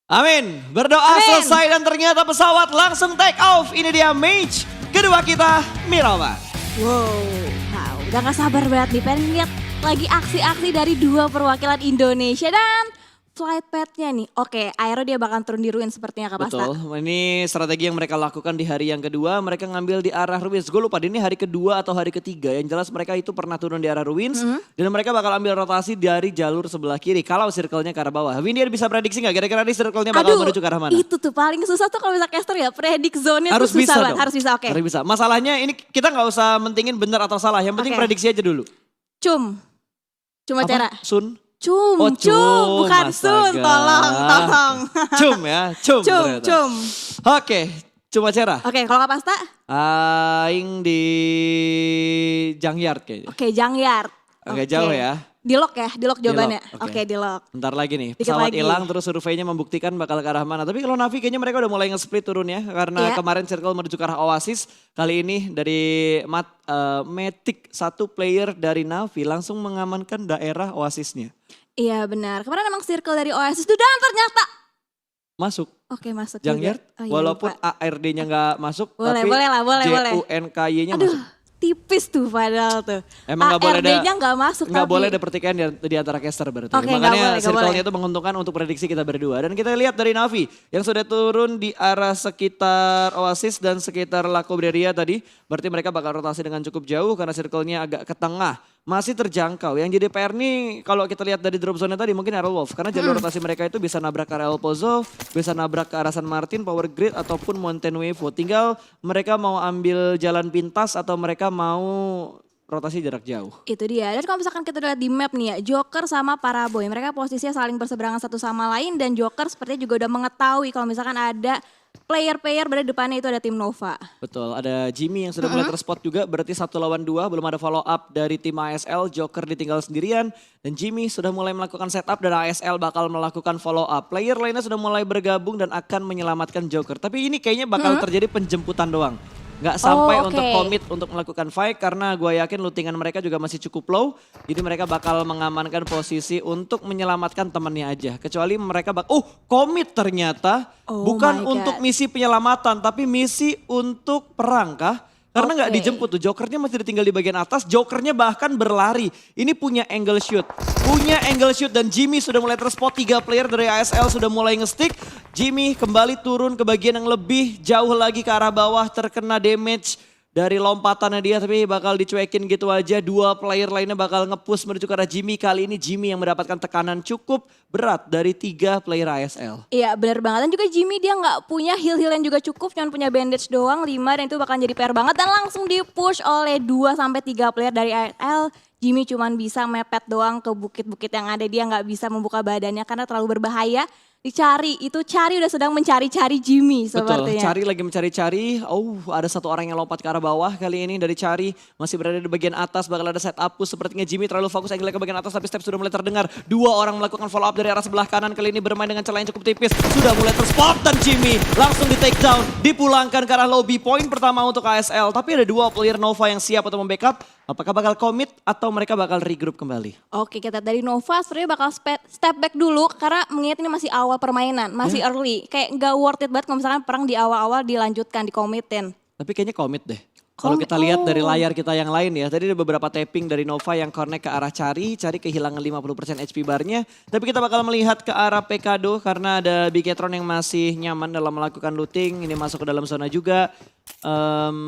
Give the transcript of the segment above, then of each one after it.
Amin. Berdoa Amin. selesai dan ternyata pesawat langsung take off. Ini dia match kedua kita, Mirawan. Wow, udah gak sabar banget nih pengen lihat lagi aksi-aksi dari dua perwakilan Indonesia dan flight path-nya nih. Oke, Aero dia bakal turun di ruin sepertinya Kak Pasta. Betul, ini strategi yang mereka lakukan di hari yang kedua. Mereka ngambil di arah Ruins. Gue lupa ini hari kedua atau hari ketiga. Yang jelas mereka itu pernah turun di arah Ruins. Dan mereka bakal ambil rotasi dari jalur sebelah kiri. Kalau circle-nya ke arah bawah. Windier bisa prediksi gak kira-kira di circle-nya bakal menuju ke arah mana? Itu tuh paling susah tuh kalau bisa caster ya. Predik zone-nya Harus tuh bisa susah banget. dong. Harus bisa, oke. Harus bisa. Masalahnya ini kita gak usah mentingin benar atau salah. Yang penting Oke. prediksi aja dulu. Cuma cara. Sun? Cum, Oh, bukan astaga. sun, tolong. Cum ya, cum. ternyata. Cum. Oke, cuma cerah. Oke, kalau Kak Pasta? Aing di Junkyard kayaknya. Oke, Junkyard. Agak jauh ya. Di lock ya, di lock jawabannya. Di lock, oke. Oke, di lock. Bentar lagi nih, Dikit pesawat lagi. hilang terus surveinya membuktikan bakal ke arah mana. Tapi kalau Navi kayaknya mereka udah mulai nge-split turun ya. Karena Iya. kemarin Circle menuju ke arah Oasis. Kali ini dari Matic, satu player dari Navi langsung mengamankan daerah Oasisnya. Iya benar, kemarin emang circle dari Oasis itu dan ternyata. Masuk. Oke masuk Junkyard, juga. Oh, iya, walaupun lupa. ARD-nya nggak masuk. Boleh, tapi boleh lah, boleh. JUNKY-nya Aduh, masuk. tipis tuh padahal tuh. Emang nggak boleh ada ARD-nya nggak masuk nggak tapi. boleh ada pertikaian di antara caster berarti. Oke, nggak Makanya boleh, nggak circle-nya boleh. itu menguntungkan untuk prediksi kita berdua. Dan kita lihat dari Navi yang sudah turun di arah sekitar Oasis dan sekitar La Cobreria tadi. Berarti mereka bakal rotasi dengan cukup jauh karena circle-nya agak ke tengah. Masih terjangkau. Yang jadi PR nih kalau kita lihat dari drop zone tadi mungkin Arrow Wolf. Karena jalur rotasi mereka itu bisa nabrak ke arah El Pozo, bisa nabrak ke arah San Martin, Power Grid ataupun Mountain Wave. Tinggal mereka mau ambil jalan pintas atau mereka mau rotasi jarak jauh. Itu dia. Dan kalau misalkan kita lihat di map nih ya, Joker sama Paraboy, mereka posisinya saling berseberangan satu sama lain dan Joker sepertinya juga udah mengetahui kalau misalkan ada player-player berada di depannya itu ada tim Nova. Betul, ada Jimmy yang sudah mulai terspot juga, berarti 1 lawan 2, belum ada follow up dari tim ASL, Joker ditinggal sendirian, dan Jimmy sudah mulai melakukan setup dan ASL bakal melakukan follow up. Player lainnya sudah mulai bergabung dan akan menyelamatkan Joker, tapi ini kayaknya bakal terjadi penjemputan doang. Nggak sampai Oh, oke. untuk komit untuk melakukan fight karena gue yakin lootingan mereka juga masih cukup low. Jadi mereka bakal mengamankan posisi untuk menyelamatkan temannya aja. Kecuali mereka komit ternyata. Oh Bukan my untuk God. misi penyelamatan tapi misi untuk perang kah? Karena nggak Oke. dijemput tuh, Jokernya masih ditinggal di bagian atas, Jokernya bahkan berlari. Ini punya angle shoot. Punya angle shoot dan Jimmy sudah mulai terspot, 3 player dari ASL sudah mulai nge-stick. Jimmy kembali turun ke bagian yang lebih jauh lagi ke arah bawah, terkena damage dari lompatannya dia tapi bakal dicuekin gitu aja. 2 player lainnya bakal nge-push menuju ke arah Jimmy. Kali ini Jimmy yang mendapatkan tekanan cukup berat dari 3 player ASL. Iya benar banget dan juga Jimmy dia nggak punya heal yang juga cukup, cuma punya bandage doang 5 dan itu bakal jadi PR banget dan langsung di-push oleh 2-3 player dari ASL. Jimmy cuman bisa mepet doang ke bukit-bukit yang ada, dia nggak bisa membuka badannya karena terlalu berbahaya. Dicari, itu Cari udah sedang mencari-cari Jimmy Betul, sepertinya. Cari lagi mencari-cari. Oh, ada satu orang yang lompat ke arah bawah kali ini dari Cari. Masih berada di bagian atas, bakal ada setup push. Sepertinya Jimmy terlalu fokus angle ke bagian atas, tapi step sudah mulai terdengar. 2 orang melakukan follow up dari arah sebelah kanan. Kali ini bermain dengan celah yang cukup tipis. Sudah mulai terspot dan Jimmy langsung di take down. Dipulangkan ke arah lobby. Poin pertama untuk ASL. Tapi ada 2 player Nova yang siap untuk membackup. Apakah bakal commit atau mereka bakal regroup kembali? Oke, kita dari Nova sebenarnya bakal step back dulu karena mengingat ini masih awal permainan, masih early. Kayak nggak worth it banget kalau misalkan perang di awal-awal dilanjutkan, dikomitin. Tapi kayaknya komit deh. Kalau kita lihat dari layar kita yang lain ya, tadi ada beberapa tapping dari Nova yang connect ke arah Cari kehilangan 50% HP barnya. Tapi kita bakal melihat ke arah Pekado karena ada Bigetron yang masih nyaman dalam melakukan looting. Ini masuk ke dalam zona juga.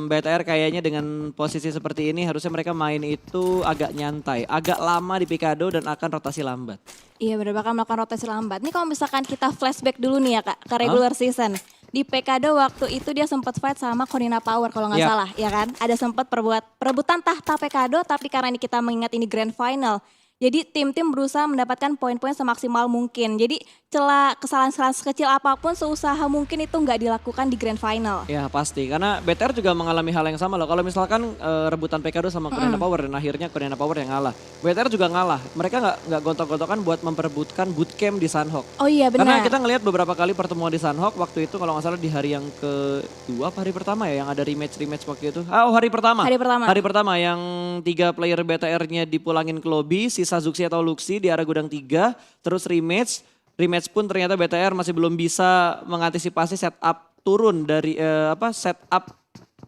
BTR kayaknya dengan posisi seperti ini harusnya mereka main itu agak nyantai. Agak lama di Pekado dan akan rotasi lambat. Iya benar bakal melakukan rotasi lambat. Nih kalau misalkan kita flashback dulu nih ya Kak, ke regular season. Di Pekado waktu itu dia sempat fight sama Corina Power kalau nggak Yap. salah ya kan. Ada sempat perebutan tahta Pekado tapi karena ini kita mengingat ini grand final. Jadi tim-tim berusaha mendapatkan poin-poin semaksimal mungkin. Jadi celah kesalahan-kesalahan sekecil apapun seusaha mungkin itu nggak dilakukan di grand final. Ya pasti, karena BTR juga mengalami hal yang sama loh. Kalau misalkan rebutan Pekado sama Corina Power dan akhirnya Corina Power yang ngalah. BTR juga ngalah, mereka nggak gontok-gontokan buat memperebutkan bootcamp di Sunhawk. Oh iya Karena benar. kita ngelihat beberapa kali pertemuan di Sunhawk waktu itu kalau nggak salah di hari yang kedua apa hari pertama ya yang ada rematch waktu itu. Oh hari pertama. Hari pertama. Hari pertama yang 3 player BTR-nya dipulangin ke lobby, sisa Zuxi atau Luxi di arah gudang 3, terus rematch. rematch pun ternyata BTR masih belum bisa mengantisipasi setup turun dari setup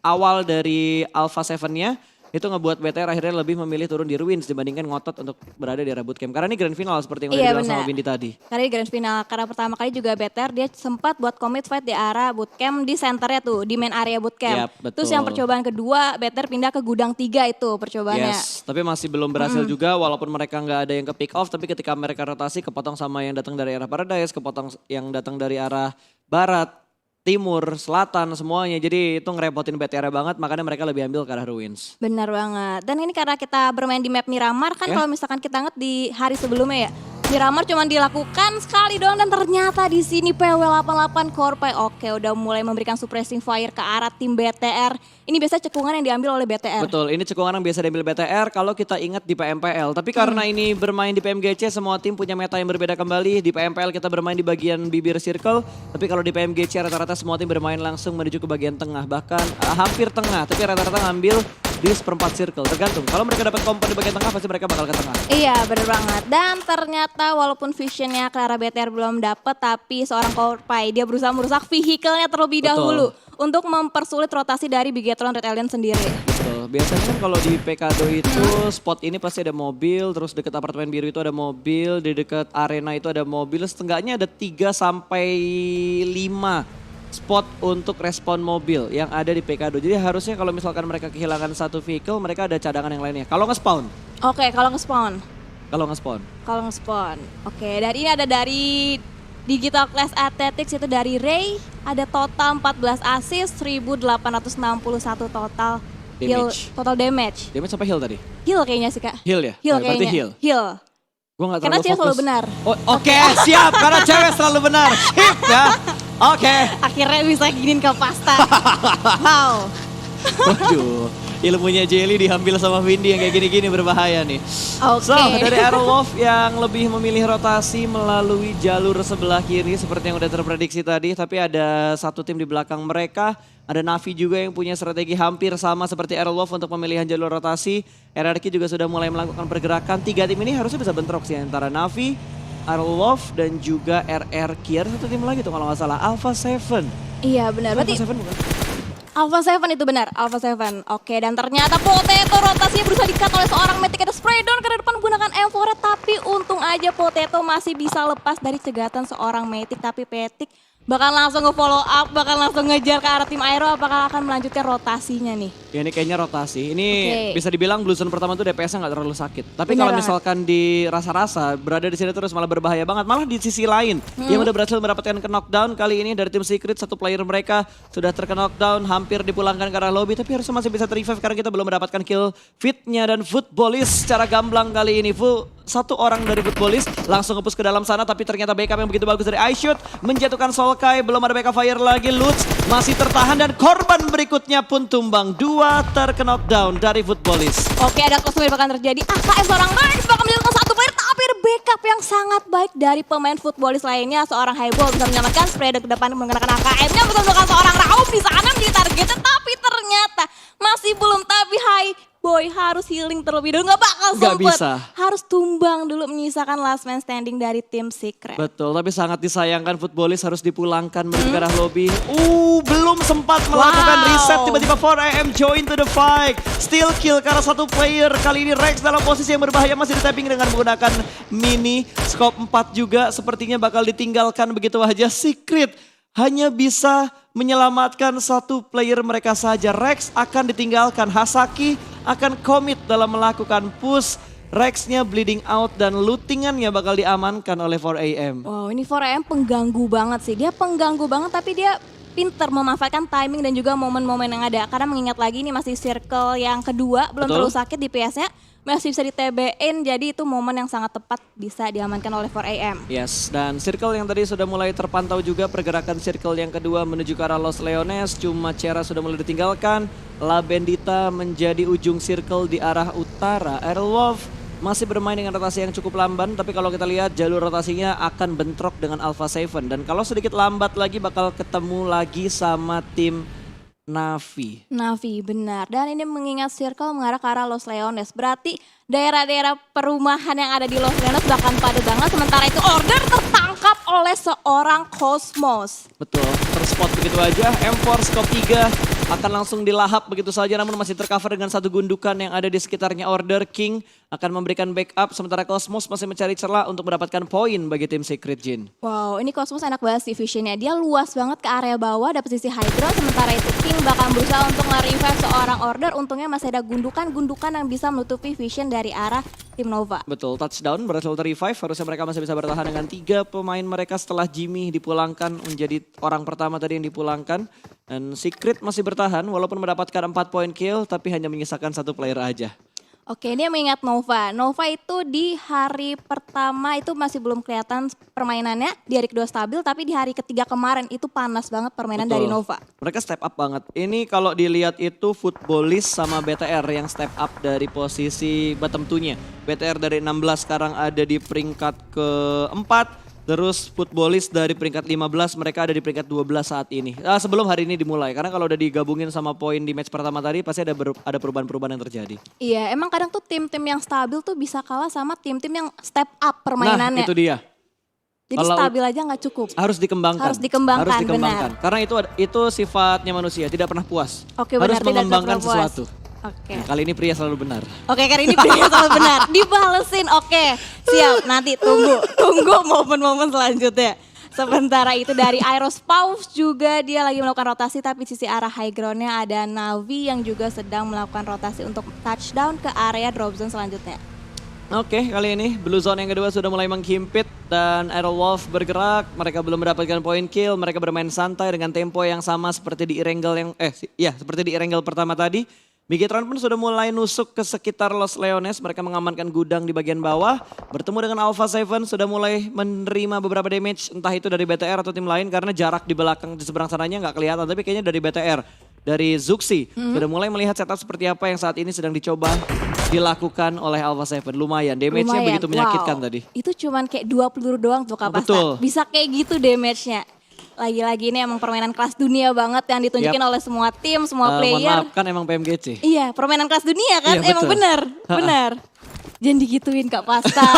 awal dari Alpha 7-nya. Itu ngebuat BTR akhirnya lebih memilih turun di Ruins dibandingkan ngotot untuk berada di area bootcamp. Karena ini grand final seperti yang udah dibilang sama Windy tadi. Karena di grand final, karena pertama kali juga BTR dia sempat buat commit fight di area bootcamp di centernya tuh, di main area bootcamp. Yap, Terus yang percobaan kedua, BTR pindah ke gudang 3 itu percobaannya. Yes, tapi masih belum berhasil juga walaupun mereka nggak ada yang ke pick off. Tapi ketika mereka rotasi kepotong sama yang datang dari arah Paradise, kepotong yang datang dari arah Barat, Timur, Selatan semuanya. Jadi itu ngerepotin BTR banget, makanya mereka lebih ambil ke arah Ruins. Benar banget. Dan ini karena kita bermain di map Miramar kan, kalau misalkan kita ingat di hari sebelumnya ya, Miramar cuma dilakukan sekali doang dan ternyata di sini PW88 Korpai oke udah mulai memberikan suppressing fire ke arah tim BTR. Ini biasa cekungan yang diambil oleh BTR. Betul, ini cekungan yang biasa diambil BTR kalau kita ingat di PMPL. Tapi karena ini bermain di PMGC, semua tim punya meta yang berbeda kembali. Di PMPL kita bermain di bagian bibir circle, tapi kalau di PMGC rata-rata semua tim bermain langsung menuju ke bagian tengah. Bahkan hampir tengah, tapi rata-rata ngambil di seperempat circle. Tergantung, kalau mereka dapat kompo di bagian tengah pasti mereka bakal ke tengah. Iya bener banget. Dan ternyata walaupun visionnya ke arah BTR belum dapet, tapi seorang Korpai dia berusaha merusak vehicle-nya terlebih dahulu untuk mempersulit rotasi dari Bigetron Red Alien sendiri. Betul, biasanya kan kalau di Pekado itu spot ini pasti ada mobil, terus deket apartemen biru itu ada mobil, di dekat arena itu ada mobil, setengahnya ada 3 sampai 5 spot untuk respon mobil yang ada di Pekado. Jadi harusnya kalau misalkan mereka kehilangan satu vehicle, mereka ada cadangan yang lainnya. Kalau nge-spawn. Oke, kalau nge-spawn. Kalau nge-spawn. Kalau nge-spawn. Oke, dan ini ada dari Digital Class Athletics itu dari Ray, ada total 14 assist, 1861 total heal, Damage. total damage. Damage sampai heal tadi? Heal kayaknya sih Kak. Heal ya? Heal Berarti kayaknya. heal. Heal. Gue gak Karena terlalu dia fokus. selalu benar. Oh, Oke, siap. Karena cewek selalu benar. Sip ya. Oke. Akhirnya bisa giniin ke pasta. Wow. Waduh, ilmunya Jelly diambil sama Windy yang kayak gini-gini berbahaya nih. Oke. So, dari Aerowolf yang lebih memilih rotasi melalui jalur sebelah kiri seperti yang udah terprediksi tadi. Tapi ada satu tim di belakang mereka. Ada Navi juga yang punya strategi hampir sama seperti Aerowolf untuk pemilihan jalur rotasi. RRQ juga sudah mulai melakukan pergerakan. 3 tim ini harusnya bisa bentrok sih antara Navi, Aerowolf dan juga RRQ. Ada satu tim lagi tuh kalau nggak salah, Alpha 7. Iya benar. Berarti Alpha 7 bukan? Alpha 7 itu benar, Alpha 7. Oke, dan ternyata Potato rotasinya berusaha di-cut oleh seorang Matic. Ada spray down ke depan menggunakan M4, tapi untung aja Potato masih bisa lepas dari cegatan seorang Matic. Tapi Matic bakal langsung nge-follow up, bakal langsung ngejar ke arah tim Aero, apakah akan melanjutkan rotasinya nih? Ya ini kayaknya rotasi. Ini Oke. bisa dibilang Blue Zone pertama tuh DPS-nya nggak terlalu sakit. Tapi Bener kalau banget. misalkan di rasa-rasa berada di sini terus malah berbahaya banget. Malah di sisi lain yang udah berhasil mendapatkan ke knockdown kali ini dari tim Secret, satu player mereka sudah terkena knockdown, hampir dipulangkan ke arah lobby, tapi harusnya masih bisa ter-revive karena kita belum mendapatkan kill fitnya. Dan Footballis secara gamblang kali ini satu orang dari Footballis langsung nge-push ke dalam sana, tapi ternyata backup yang begitu bagus dari iShoot menjatuhkan Solkai. Belum ada backup fire lagi, Lutz masih tertahan dan korban berikutnya pun tumbang. 2 terkena knockdown dari Footballis. Oke, ada close yang bakal terjadi. AKM seorang Rex bakal menjatuhkan satu player, tapi ada backup yang sangat baik dari pemain Footballis lainnya. Seorang Highball bisa menyelamatkan, spray ke depan menggunakan AKM-nya, bisa menemukan seorang Raub di sana menjadi targetnya, tapi ternyata masih belum. Tapi Boy harus healing terlebih dahulu, nggak bakal Nggak sempet. bisa. Harus tumbang dulu menyisakan last man standing dari tim Secret. Betul, tapi sangat disayangkan Footballis harus dipulangkan menuju ke arah lobby. Belum sempat melakukan Wow. reset, tiba-tiba 4AM join to the fight. Still kill karena satu player. Kali ini Rex dalam posisi yang berbahaya, masih di-tapping dengan menggunakan mini. Scope 4 juga sepertinya bakal ditinggalkan begitu aja. Secret hanya bisa menyelamatkan satu player mereka saja. Rex akan ditinggalkan, Hasaki akan komit dalam melakukan push. Rex-nya bleeding out dan lootingannya bakal diamankan oleh 4AM. Wow, ini 4AM pengganggu banget sih. Dia pengganggu banget, tapi dia pinter memanfaatkan timing dan juga momen-momen yang ada. Karena mengingat lagi ini masih circle yang kedua, belum Betul. terlalu sakit DPS-nya. Masih bisa di-TB-in, jadi itu momen yang sangat tepat bisa diamankan oleh 4AM. Yes, dan circle yang tadi sudah mulai terpantau juga, pergerakan circle yang kedua menuju ke arah Los Leones. Cuma Cera sudah mulai ditinggalkan. La Bendita menjadi ujung circle di arah utara. Aerowolf masih bermain dengan rotasi yang cukup lamban, tapi kalau kita lihat jalur rotasinya akan bentrok dengan Alpha 7. Dan kalau sedikit lambat lagi bakal ketemu lagi sama tim Navi. Navi, benar. Dan ini mengingat circle mengarah ke arah Los Leones. Berarti daerah-daerah perumahan yang ada di Los Leones bahkan padat banget. Sementara itu Order tertangkap oleh seorang Cosmos. Betul, terspot begitu aja. M4 Scope 3 akan langsung dilahap begitu saja, namun masih tercover dengan satu gundukan yang ada di sekitarnya Order. King akan memberikan backup, sementara Cosmos masih mencari celah untuk mendapatkan poin bagi tim Secret Jin. Wow, ini Cosmos enak banget sih visionnya. Dia luas banget ke area bawah, dapat sisi high ground. Sementara itu King bakal berusaha untuk nge-revive seorang Order. Untungnya masih ada gundukan-gundukan yang bisa menutupi vision dari arah tim Nova. Betul, touchdown berhasil ter-revive. Harusnya mereka masih bisa bertahan dengan 3 pemain mereka setelah Jimmy dipulangkan menjadi orang pertama tadi yang dipulangkan. Dan Secret masih bertahan walaupun mendapatkan 4 poin kill tapi hanya menyisakan 1 player aja. Oke, dia mengingat Nova. Nova itu di hari pertama itu masih belum kelihatan permainannya. Di hari kedua stabil, tapi di hari ketiga kemarin itu panas banget permainan Betul. dari Nova. Mereka step up banget. Ini kalau dilihat itu Footballist sama BTR yang step up dari posisi bottom 2-nya. BTR dari 16 sekarang ada di peringkat keempat. Terus Footballist dari peringkat 15, mereka ada di peringkat 12 saat ini. Sebelum hari ini dimulai, karena kalau udah digabungin sama poin di match pertama tadi pasti ada perubahan-perubahan yang terjadi. Iya, emang kadang tuh tim-tim yang stabil tuh bisa kalah sama tim-tim yang step up permainannya. Nah itu dia. Jadi Kalau stabil aja nggak cukup. Harus dikembangkan. Harus dikembangkan, benar. Karena itu sifatnya manusia, tidak pernah puas. Oke, harus benar, tidak mengembangkan pernah puas. sesuatu. Oke. Nah, kali ini pria selalu benar. Oke, kali ini pria selalu benar. Dibalesin, oke. Siap, nanti tunggu momen-momen selanjutnya. Sementara itu dari Aerospace juga dia lagi melakukan rotasi, tapi sisi arah high groundnya ada Navi yang juga sedang melakukan rotasi untuk touchdown ke area drop zone selanjutnya. Oke, kali ini Blue Zone yang kedua sudah mulai menghimpit dan Aerowolf bergerak. Mereka belum mendapatkan poin kill, mereka bermain santai dengan tempo yang sama seperti di Erangel seperti di Erangel pertama tadi. Bigetron pun sudah mulai nusuk ke sekitar Los Leones, mereka mengamankan gudang di bagian bawah. Bertemu dengan Alpha 7 sudah mulai menerima beberapa damage, entah itu dari BTR atau tim lain karena jarak di belakang di seberang sananya nggak kelihatan, tapi kayaknya dari BTR. Dari Zuxi sudah mulai melihat setup seperti apa yang saat ini sedang dicoba dilakukan oleh Alpha 7. Lumayan, damage-nya begitu menyakitkan tadi. Itu cuman kayak 2 peluru doang tuh Kapasta. Betul. Bisa kayak gitu damage-nya. Lagi-lagi ini emang permainan kelas dunia banget yang ditunjukin oleh semua tim, semua player. Mohon maaf, kan emang PMGC. Iya, permainan kelas dunia kan, Iya, emang betul. benar. Jangan digituin Kak Pasta,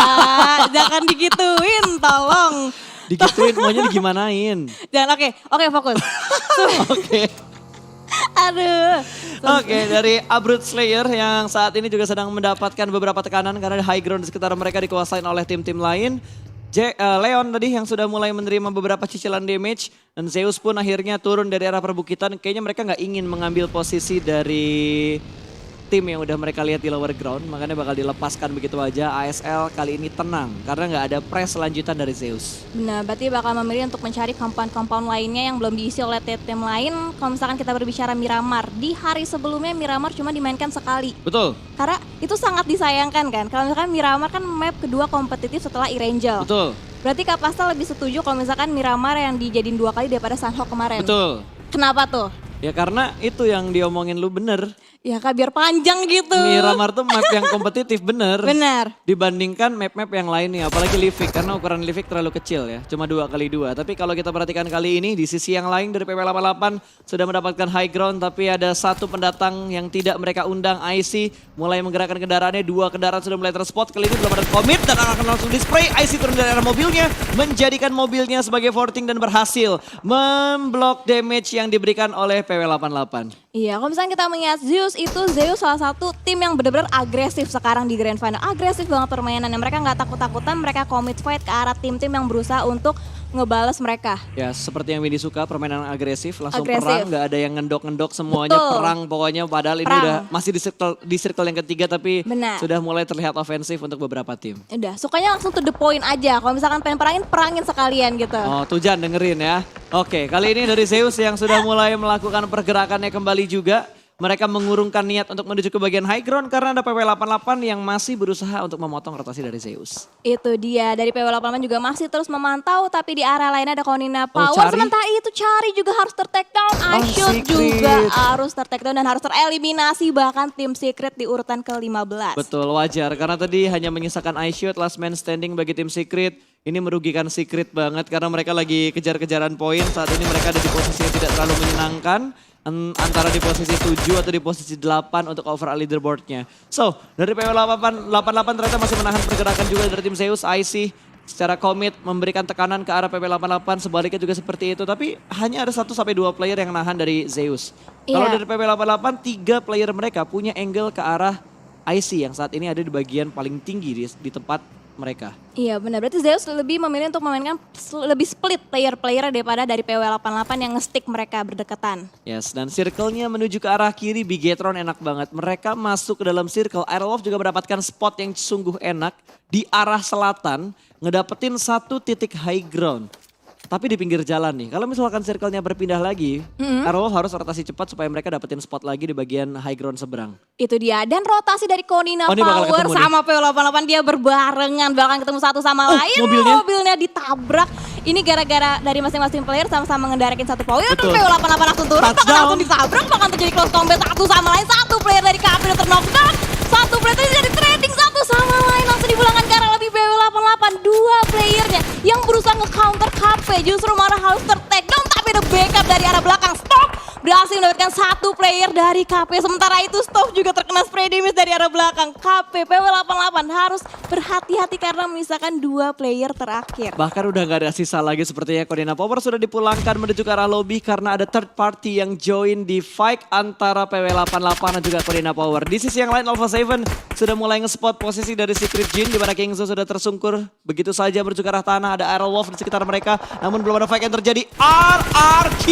jangan digituin, tolong. Digituin, maunya digimanain. Jangan, oke fokus. Oke. Aduh. Oke, dari Abrut Slayer yang saat ini juga sedang mendapatkan beberapa tekanan karena high ground di sekitar mereka dikuasain oleh tim-tim lain. Leon tadi yang sudah mulai menerima beberapa cicilan damage dan Zeus pun akhirnya turun dari arah perbukitan. Kayaknya mereka nggak ingin mengambil posisi dari tim yang udah mereka lihat di lower ground, makanya bakal dilepaskan begitu aja. ASL kali ini tenang karena nggak ada press lanjutan dari Zeus. Benar, berarti bakal memilih untuk mencari compound-compound lainnya yang belum diisi oleh tim lain. Kalau misalkan kita berbicara Miramar, di hari sebelumnya Miramar cuma dimainkan sekali. Betul. Karena itu sangat disayangkan kan. Kalau misalkan Miramar kan map kedua kompetitif setelah Erangel. Betul. Berarti Kak Pasta lebih setuju kalau misalkan Miramar yang dijadiin 2 kali daripada Sunhawk kemarin. Betul. Kenapa tuh? Ya karena itu yang diomongin lu bener. Ya Kak, biar panjang gitu. Miramar tuh map yang kompetitif bener. Benar. Dibandingkan map-map yang lainnya, apalagi Livik karena ukuran Livik terlalu kecil ya, cuma 2x2. Tapi kalau kita perhatikan kali ini di sisi yang lain dari PP88 sudah mendapatkan high ground, tapi ada satu pendatang yang tidak mereka undang, IC mulai menggerakkan kendaraannya, 2 kendaraan sudah mulai terspot, kali ini belum ada commit dan akan langsung dispray. IC turun dari arah mobilnya, menjadikan mobilnya sebagai forting dan berhasil memblok damage yang diberikan oleh PW88. Iya, kalau misalnya kita melihat Zeus salah satu tim yang benar-benar agresif sekarang di Grand Final. Agresif banget permainannya, mereka nggak takut-takutan, mereka commit fight ke arah tim-tim yang berusaha untuk ngebales mereka. Ya seperti yang Windy suka, permainan agresif, langsung Agresif. perang, nggak ada yang ngendok-ngendok, semuanya Betul. perang pokoknya. Padahal ini Perang. udah masih di circle yang ketiga tapi Benar. sudah mulai terlihat ofensif untuk beberapa tim. Udah, sukanya langsung to the point aja. Kalau misalkan pengen perangin sekalian gitu. Oh Tujan dengerin ya. Oke, kali ini dari Zeus yang sudah mulai melakukan pergerakannya kembali juga. Mereka mengurungkan niat untuk menuju ke bagian high ground karena ada PW88 yang masih berusaha untuk memotong rotasi dari Zeus. Itu dia, dari PW88 juga masih terus memantau, tapi di area lain ada Konina Power. Cari. Sementara itu Cari juga harus ter-take down, iShoot Secret. juga harus ter-take down dan harus tereliminasi, bahkan tim Secret di urutan ke-15. Betul, wajar karena tadi hanya menyisakan iShoot, last man standing bagi tim Secret. Ini merugikan Secret banget karena mereka lagi kejar-kejaran poin. Saat ini mereka ada di posisi yang tidak terlalu menyenangkan. Antara di posisi 7 atau di posisi 8 untuk overall leaderboardnya. So, dari PW88 ternyata masih menahan pergerakan juga dari tim Zeus. IC secara komit memberikan tekanan ke arah PP88, sebaliknya juga seperti itu. Tapi hanya ada 1-2 player yang nahan dari Zeus. Kalau Iya. dari PP88, 3 player mereka punya angle ke arah IC yang saat ini ada di bagian paling tinggi di tempat mereka. Iya benar, berarti Zeus lebih memilih untuk memainkan lebih split player-player daripada dari PW88 yang nge-stick mereka berdekatan. Yes, dan circle-nya menuju ke arah kiri, Bigetron enak banget. Mereka masuk ke dalam circle, Aerolov juga mendapatkan spot yang sungguh enak di arah selatan, ngedapetin 1 titik high ground. Tapi di pinggir jalan nih, kalau misalkan circle-nya berpindah lagi, Aerolov harus rotasi cepat supaya mereka dapetin spot lagi di bagian high ground seberang. Itu dia, dan rotasi dari Konina Oh, ini bakal Power ketemu nih. sama PW88 dia berbarengan, bakal ketemu satu sama lain, mobilnya ditabrak. Ini gara-gara dari masing-masing player sama-sama ngendarakin satu power, terus Betul. PW88 langsung turun, bakal Touchdown. langsung ditabrak, bakal terjadi close combat satu sama lain, satu player dari KP udah terknockdown, satu player tadi jadi trading satu sama lain, langsung dipulangkan ke arah lebih PW88, 2 playernya yang berusaha nge-counter KP, justru malah harus ter-takedown, tapi ada backup dari arah belakang, stop! Berhasil mendapatkan 1 player dari KP. Sementara itu Stop juga terkena spray damage dari arah belakang. KP PW88 harus berhati-hati karena menyisakan 2 player terakhir. Bahkan udah gak ada sisa lagi sepertinya. Konina Power sudah dipulangkan menuju ke arah lobby karena ada third party yang join di fight antara PW88 dan juga Konina Power. Di sisi yang lain Alpha 7 sudah mulai nge-spot posisi dari Secret Jin di mana Kingzo sudah tersungkur begitu saja menuju ke arah tanah. Ada Aerolov di sekitar mereka namun belum ada fight yang terjadi. RRQ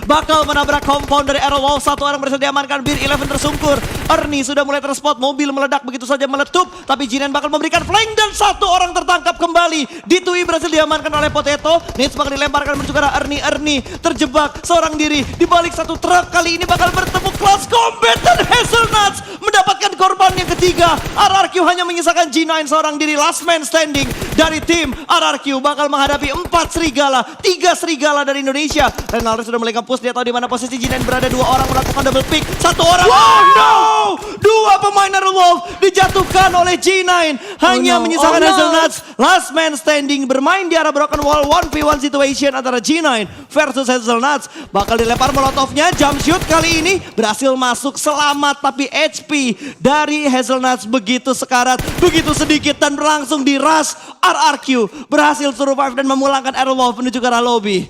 bakal menabrak compound dari Aerolov. 1 orang berhasil diamankan, Bir 11 tersungkur. Ernie sudah mulai terspot, mobil meledak begitu saja meletup. Tapi Jinan bakal memberikan flank dan 1 orang tertangkap kembali. Ditui berhasil diamankan oleh Potato. Nits bakal dilemparkan menuju ke arah Ernie. Ernie terjebak seorang diri di balik 1 truk. Kali ini bakal bertemu Close Combat dan Hazelnuts mendapatkan korban yang ketiga. RRQ hanya menyisakan G9 seorang diri, last man standing dari tim RRQ bakal menghadapi 4 serigala, 3 serigala dari Indonesia. Renaldo sudah mulai nge-push, dia tahu di mana posisi G9 berada. 2 orang melakukan double pick, 1 orang. Oh no! 2 pemain Aerolov dijatuhkan oleh G9. Hanya menyisakan Hazelnuts, last man standing, bermain di arah broken wall 1v1 situation antara G9 versus Hazelnuts. Bakal dilempar molotovnya, jump shoot kali ini berhasil masuk selamat, tapi HP dari Hazelnuts begitu sekarat, begitu sedikit dan berlangsung di rush. RRQ berhasil survive dan memulangkan Aerolov menuju ke arah lobby.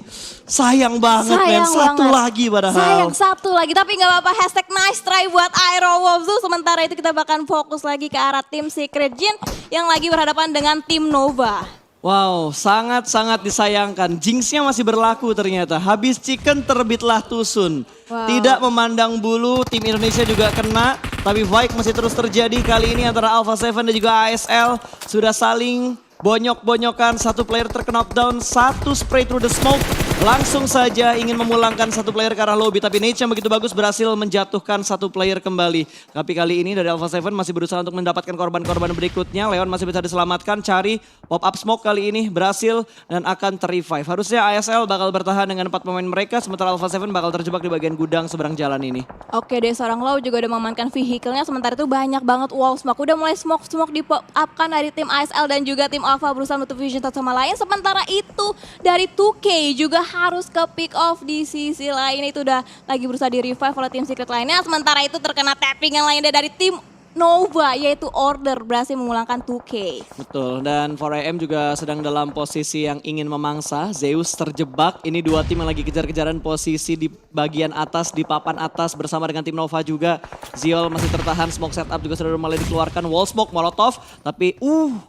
Sayang banget men, satu lagi padahal. Sayang 1 lagi, tapi gak apa-apa, hashtag nice try buat Aerowolves. Sementara itu kita bakal fokus lagi ke arah tim Secret Jin yang lagi berhadapan dengan tim Nova. Wow, sangat-sangat disayangkan. Jinx-nya masih berlaku ternyata. Habis chicken terbitlah tusun. Wow. Tidak memandang bulu, tim Indonesia juga kena. Tapi fight masih terus terjadi kali ini antara Alpha 7 dan juga ASL. Sudah saling bonyok-bonyokan, 1 player terknockdown, 1 spray through the smoke. Langsung saja ingin memulangkan 1 player ke arah lobby. Tapi Nate yang begitu bagus berhasil menjatuhkan 1 player kembali. Tapi kali ini dari Alpha 7 masih berusaha untuk mendapatkan korban-korban berikutnya. Leon masih bisa diselamatkan, cari pop up smoke kali ini berhasil dan akan ter-revive. Harusnya ASL bakal bertahan dengan 4 pemain mereka. Sementara Alpha 7 bakal terjebak di bagian gudang seberang jalan ini. Oke deh, seorang Lau juga udah mengamankan vehicle-nya. Sementara itu banyak banget wall smoke. Udah mulai smoke di pop up kan dari tim ASL dan juga tim Alpha berusaha menutup vision satu sama lain. Sementara itu dari 2K juga harus ke pick off di sisi lain. Itu udah lagi berusaha di revive oleh tim Secret lainnya. Sementara itu terkena tapping yang lainnya dari tim Nova, yaitu Order berhasil memulangkan 2K. Betul, dan 4AM juga sedang dalam posisi yang ingin memangsa. Zeus terjebak, ini 2 tim yang lagi kejar-kejaran posisi di bagian atas, di papan atas bersama dengan tim Nova juga. Ziol masih tertahan, smoke setup juga sudah mulai dikeluarkan. Wall smoke, molotov, tapi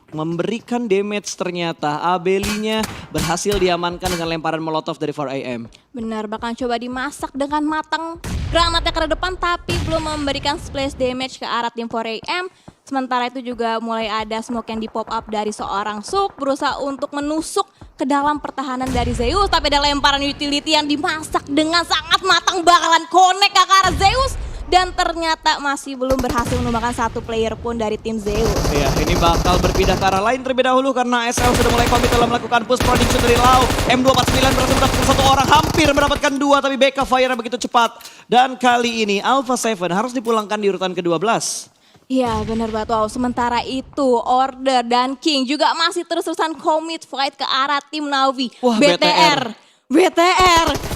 memberikan damage ternyata. Abelinya berhasil diamankan dengan lemparan molotov dari 4AM. Benar, bakal coba dimasak dengan matang granatnya ke depan tapi belum memberikan splash damage ke arah tim 4AM. Sementara itu juga mulai ada smoke yang di pop up dari seorang Suk berusaha untuk menusuk ke dalam pertahanan dari Zeus. Tapi ada lemparan utility yang dimasak dengan sangat matang bakalan connect ke arah Zeus. Dan ternyata masih belum berhasil menumbangkan 1 player pun dari tim Zeus. Ya, ini bakal berpindah ke arah lain terlebih dahulu karena ASL sudah mulai komit dalam melakukan push prediction dari Lau. M249 berhasil mendapatkan 1 orang, hampir mendapatkan 2 tapi backup fire begitu cepat. Dan kali ini Alpha 7 harus dipulangkan di urutan ke-12. Iya benar banget, wow. Sementara itu Order dan King juga masih terus-terusan commit fight ke arah tim Navi. Wah, BTR.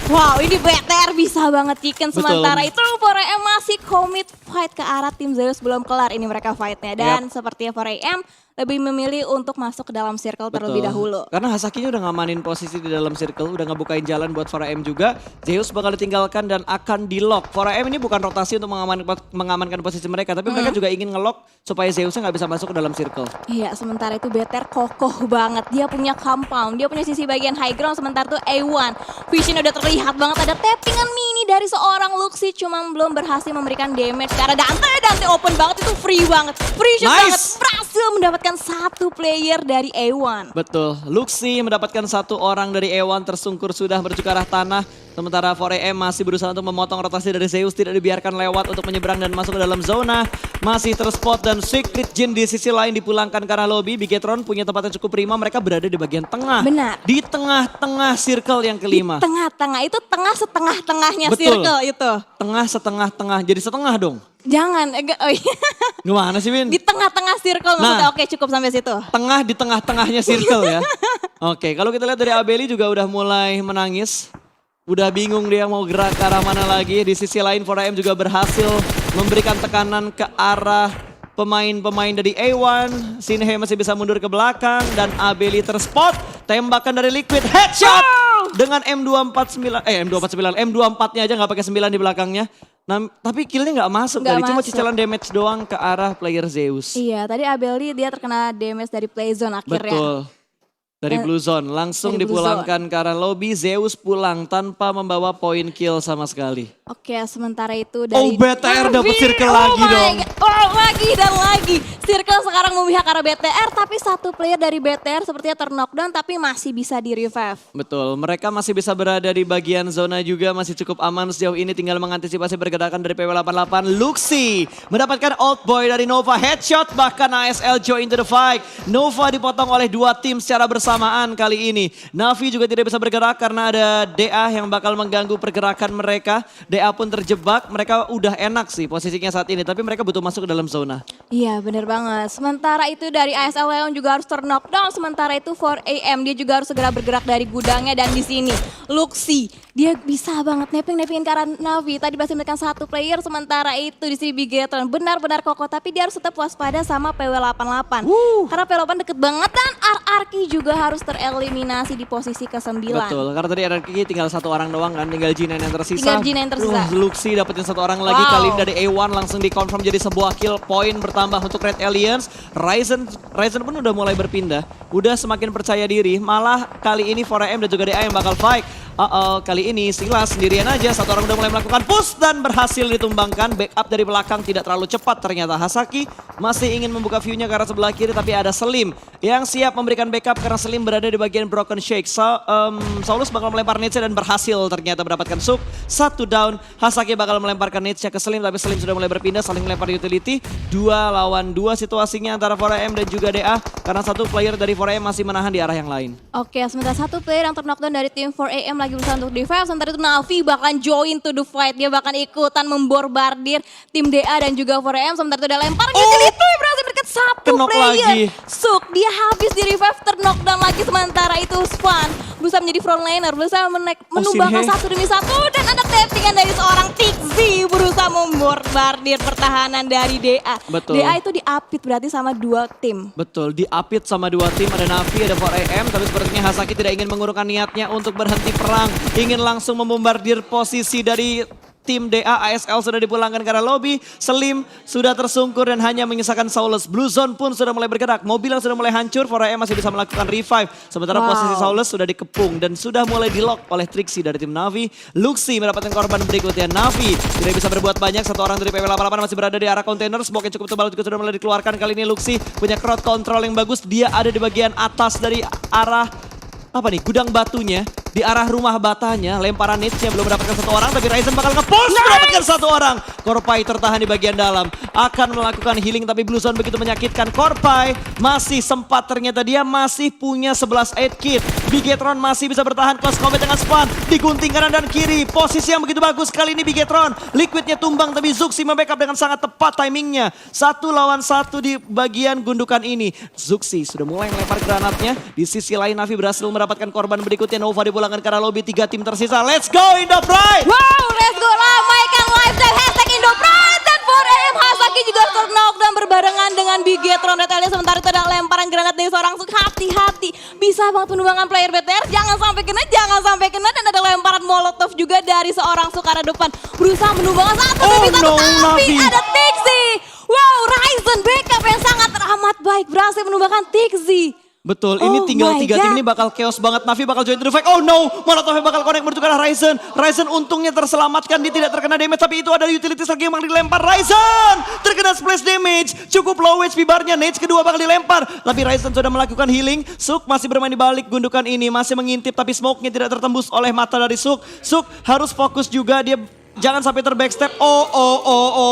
Wow, ini BTR bisa banget chicken. Sementara itu 4AM masih commit fight ke arah tim Zeus belum kelar ini mereka fightnya. Dan sepertinya 4AM lebih memilih untuk masuk ke dalam circle terlebih dahulu. Karena Hasakinya udah ngamanin posisi di dalam circle, udah ngebukain jalan buat 4AM juga. Zeus bakal ditinggalkan dan akan di-lock. 4AM ini bukan rotasi untuk mengamankan posisi mereka, tapi mereka juga ingin nge-lock supaya Zeusnya nggak bisa masuk ke dalam circle. Iya, sementara itu BTR kokoh banget. Dia punya compound, dia punya sisi bagian high ground, sementara itu A1. Vision udah terlihat banget, ada tappingan mini dari seorang Luxi, cuma belum berhasil memberikan damage. Karena Dante open banget, itu free banget. Free shot banget, berhasil mendapatkan satu player dari A1. Betul, Luxi mendapatkan satu orang dari A1 tersungkur sudah menuju ke arah tanah. Sementara 4AM masih berusaha untuk memotong rotasi dari Zeus, tidak dibiarkan lewat untuk menyeberang dan masuk ke dalam zona. Masih terspot dan Secret Jin di sisi lain dipulangkan ke arah lobby. Bigetron punya tempat yang cukup prima, mereka berada di bagian tengah. Benar. Di tengah-tengah circle yang kelima. Tengah-tengah, itu tengah setengah-tengahnya Betul. circle itu. Tengah setengah-tengah, jadi setengah dong. Jangan, oh iya. Gimana sih Win? Di tengah-tengah circle maksudnya, oke cukup sampai situ. Tengah di tengah-tengahnya circle ya. Oke, kalau kita lihat dari Abeli juga udah mulai menangis. Udah bingung dia mau gerak ke arah mana lagi. Di sisi lain 4AM juga berhasil memberikan tekanan ke arah pemain-pemain dari A1. Sinhe masih bisa mundur ke belakang dan Abeli terspot. Tembakan dari Liquid, headshot dengan M249, M24-nya aja nggak pakai 9 di belakangnya. Nah, tapi killnya nggak masuk tadi, cuma cicilan damage doang ke arah player Zeus. Iya, tadi Abeli dia terkena damage dari playzone akhirnya. Betul. Dari Blue Zone langsung dari Blue dipulangkan ke arah lobby. Zeus pulang tanpa membawa poin kill sama sekali. Oke, sementara itu dari BTR dapat circle lagi dong. Lagi dan lagi. Circle sekarang memihak ke arah BTR, tapi satu player dari BTR sepertinya ter-knockdown tapi masih bisa di-revive. Betul, mereka masih bisa berada di bagian zona juga, masih cukup aman sejauh ini, tinggal mengantisipasi pergerakan dari PW88. Luxi mendapatkan old boy dari Nova, headshot, bahkan ASL join into the fight. Nova dipotong oleh dua tim secara bersamaan kali ini. Navi juga tidak bisa bergerak karena ada DA yang bakal mengganggu pergerakan mereka. DA pun terjebak, mereka udah enak sih posisinya saat ini, tapi mereka butuh masuk ke dalam zona. Iya bener banget, sementara itu dari ASL Leon juga harus ter-knockdown, sementara itu 4AM dia juga harus segera bergerak dari gudangnya. Dan di sini Luxi, dia bisa banget neping-nepingin ke arah Navi. Tadi masih memberikan satu player, sementara itu di sini Bigetron benar-benar kokoh, tapi dia harus tetap waspada sama PW88. Karena PW88 deket banget dan RRQ juga harus tereliminasi di posisi ke-9. Betul, karena tadi RRQ tinggal satu orang doang kan, tinggal G9 yang tersisa. Tinggal G9 yang tersisa. Luxi dapetin satu orang lagi, kali ini dari A1 langsung di-confirm jadi sebuah kill, poin bertambah untuk Red Aliens. Ryzen pun udah mulai berpindah, udah semakin percaya diri, malah kali ini 4AM dan juga DA yang bakal fight. Kali ini Silas sendirian aja, satu orang udah mulai melakukan push dan berhasil ditumbangkan. Backup dari belakang tidak terlalu cepat ternyata. Hasaki masih ingin membuka view-nya ke arah sebelah kiri, tapi ada Slim yang siap memberikan backup karena Slim berada di bagian Broken Shake. Saulus bakal melempar Nietzsche dan berhasil ternyata mendapatkan Suk. Satu down, Hasaki bakal melemparkan Nietzsche ke Slim, tapi Slim sudah mulai berpindah, saling melempar utility. 2 lawan 2 situasinya antara 4AM dan juga DA, karena satu player dari 4AM masih menahan di arah yang lain. Oke, sementara satu player yang ter-knockdown dari tim 4AM lagi berusaha untuk revive, sementara itu Navi bahkan join to the fight. Dia bahkan ikutan memborbardir tim DA dan juga 4AM, sementara itu ada lempar utility, berhasil berikan satu Knock player. lagi. Suk, dia habis di revive, ter-knockdown lagi, sementara itu Svan berusaha menjadi frontliner, berusaha menumbangkan satu demi satu, dan ada tappingan dari seorang Tixi berusaha memborbardir pertahanan dari DA. Betul. DA itu diapit berarti sama dua tim. Betul, diapit sama dua tim, ada Navi, ada 4AM, tapi sepertinya Hasaki tidak ingin mengurungkan niatnya untuk berhenti perang. Ingin langsung membombardir posisi dari tim DA. ASL sudah dipulangkan ke arah lobby. Slim sudah tersungkur dan hanya menyisakan Saulus. Blue Zone pun sudah mulai bergerak. Mobil yang sudah mulai hancur, 4AM masih bisa melakukan revive. Sementara posisi Saulus sudah dikepung dan sudah mulai di-lock oleh Trixie dari tim Navi. Luxi mendapatkan korban berikutnya. Navi tidak bisa berbuat banyak. Satu orang dari PW88 masih berada di arah kontainer. Smoke yang cukup tebal juga sudah mulai dikeluarkan. Kali ini Luxi punya crowd control yang bagus. Dia ada di bagian atas dari arah gudang batunya, di arah rumah batanya. Lemparan Nietzsche belum mendapatkan satu orang, tapi Ryzen bakal nge-push mendapatkan satu orang. Korpai tertahan di bagian dalam, akan melakukan healing, tapi Blue Zone begitu menyakitkan. Korpai masih sempat, ternyata dia masih punya 11 aid kit. Bigetron masih bisa bertahan, close combat dengan Span, digunting kanan dan kiri, posisi yang begitu bagus kali ini Bigetron. Liquidnya tumbang, tapi Zuxi membackup dengan sangat tepat timingnya. 1 lawan 1 di bagian gundukan ini. Zuxi sudah mulai melempar granatnya, di sisi lain Navi berhasil mendapatkan korban berikutnya. Nova dipulangkan ke arah lobby, 3 tim tersisa. Let's go Indo Pride! Wow, let's go, ramaikan live time hashtag Indo Pride, dan 4AM Hasaki juga ter-knockdown berbahaya. barengan dengan Bigetron Red Alien. Sementara itu ada lemparan granat dari seorang Suk. Hati-hati, bisa banget penumbangan player BTR. Jangan sampai kena, jangan sampai kena. Dan ada lemparan molotov juga dari seorang Suk arah depan. Berusaha menumbangkan satu, tapi Navi. ada Tixi. Wow, Ryzen backup yang sangat teramat baik berhasil menumbangkan Tixi. Betul, ini Oh tinggal my 3 tim God. ini bakal chaos banget. Navi bakal join to the fight. Oh no, Molotovnya bakal connect menuju ke arah Ryzen. Ryzen untungnya terselamatkan, dia tidak terkena damage. Tapi itu ada utilities lagi yang bakal dilempar. Ryzen terkena splash damage. Cukup low HP barnya, Nage kedua bakal dilempar. Tapi Ryzen sudah melakukan healing. Suk masih bermain di balik gundukan ini. Masih mengintip tapi smoke-nya tidak tertembus oleh mata dari Suk. Suk harus fokus juga, dia jangan sampai terbackstep. Oh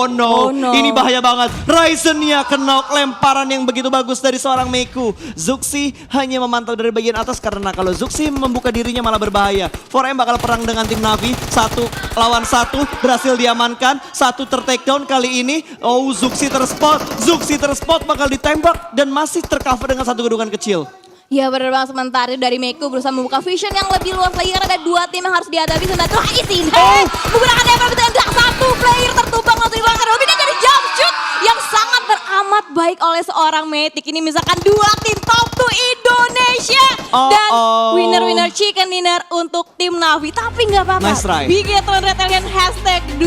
no. Oh, no. Ini bahaya banget. Ryzen-nya kena lemparan yang begitu bagus dari seorang Meku. Zuxi hanya memantau dari bagian atas karena kalau Zuxi membuka dirinya malah berbahaya. 4M bakal perang dengan tim Navi. 1 lawan 1 berhasil diamankan. 1 ter-takedown kali ini. Oh, Zuxi terspot. Zuxi terspot bakal ditembak dan masih tercover dengan satu gedungan kecil. Ya benar banget, sementara itu dari Meku berusaha membuka vision yang lebih luas lagi karena ada 2 tim yang harus dihadapi. Sementara itu Aisin menggunakan DMR dan 1 player tertumbang langsung dibakar. Lebih dari jump shoot yang sangat teramat baik oleh seorang Matic. Ini misalkan 2 tim top 2 Indonesia. Dan winner chicken dinner untuk tim Navi. Tapi nggak apa-apa. Nice try. Bigetron Red Alien #2.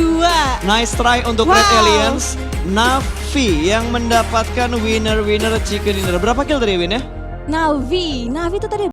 Nice try untuk Red Aliens. Navi yang mendapatkan winner chicken dinner. Berapa kill tadi Win ya? Navi itu tadi